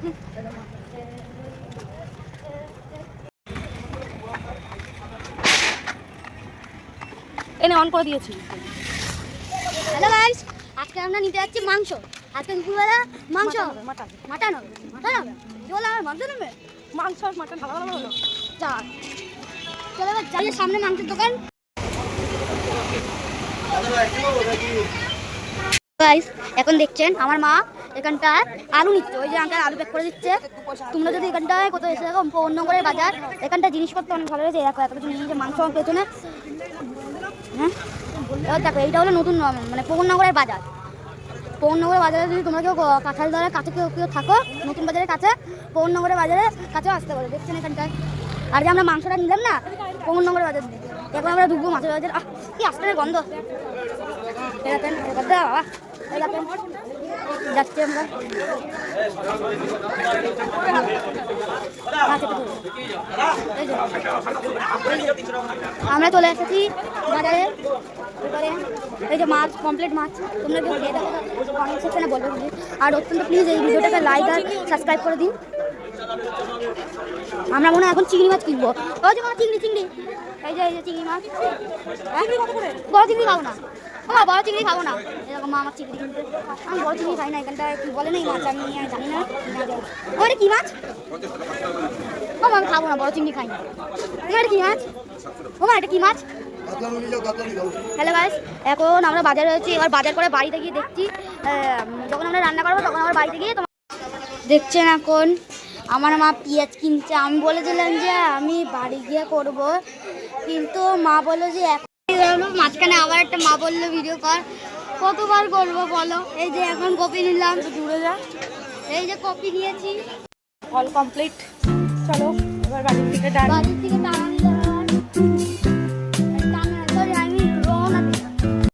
এনে অন করে দিয়েছি। হ্যালো গাইস, আজকে আমরা নিতে যাচ্ছি মাংস। আজকে দুপুরবেলা মাংস মাটন মাটন হবে। মাটন হবে কি বলে আমার মাংস নেবে? মাংস আর মাটন ভালো ভালো হলো। চা চলো এবার যাই সামনে মাংসের দোকান। গাইস এখন দেখছেন আমার মা এখানটায় আলু নিচ্ছে, ওই যে আঙ্কেল আলু প্যাক করে দিচ্ছে। তোমরা যদি এখানটায় কোথাও এসে দেখো অন্য করে বাজার, এখানটা জিনিসপত্র অনেক ভালো রয়েছে। দেখো এত কিছু নিয়ে নিয়েছে মাংস আমার পেছনে। হ্যাঁ এবার দেখো এইটা হলো নতুন মানে পবননগরের বাজার। পবননগরের বাজারে যদি তোমরা কেউ কাঁঠাল দলের কাছে কেউ থাকো, নতুন বাজারের কাছে, পবননগরের বাজারে কাছেও আসতে পারো। দেখছেন এখানটায়। আর যে আমরা মাংসটা নিলাম না পবননগরের বাজার দিয়ে, এখন আমরা ঢুকবো মাছের বাজার। কি আসতে গন্ধ বাবা। যাচ্ছি আমরা। আমরা চলে এসেছি বাজারে। এবারে এই যে মাছ, কমপ্লিট মাছ। তোমরা কেউ খেয়ে দেখো, কমেন্ট সেকশনে বলবে বুঝি। আর অত্যন্ত প্লিজ এই ভিডিওটাকে লাইক আর সাবস্ক্রাইব করে দিন। আমরা মনে হয় এখন চিংড়ি মাছ কিনবো। ওই যে মা চিংড়ি এই যে চিংড়ি মাছ। বড় চিংড়ি খাবো না, বড় চিংড়ি খাবো না। এরকম মা আমার চিংড়ি কিনতে। আমি বড় চিংড়ি খাই না, এখানটায় কি বলে না এই মাছ আমি জানি না। ওটা কি মাছ? ও মা আমি খাবো না, বড় চিংড়ি খাই না। এটা কি মাছ? ও মা এটা কি মাছ? হ্যালো গাইস, এখন আমরা বাজারে রয়েছি। এবার বাজার করে বাড়িতে গিয়ে দেখছি, যখন আমরা রান্না করবো তখন আমার বাড়িতে গিয়ে তোমার দেখছেন। এখন আমার মা পেঁয়াজ কিনছে। আমি বলেছিলাম যে আমি বাড়ি গিয়ে করব, কিন্তু মা বললো যে মাঝখানে আবার একটা মা বললো ভিডিও কর। কতবার করবো বলো? এই যে এখন কপি নিলাম, দূরে যা। এই যে কপি নিয়েছি। All complete. চলো এবার বাড়ির থেকে টানা নিলাম।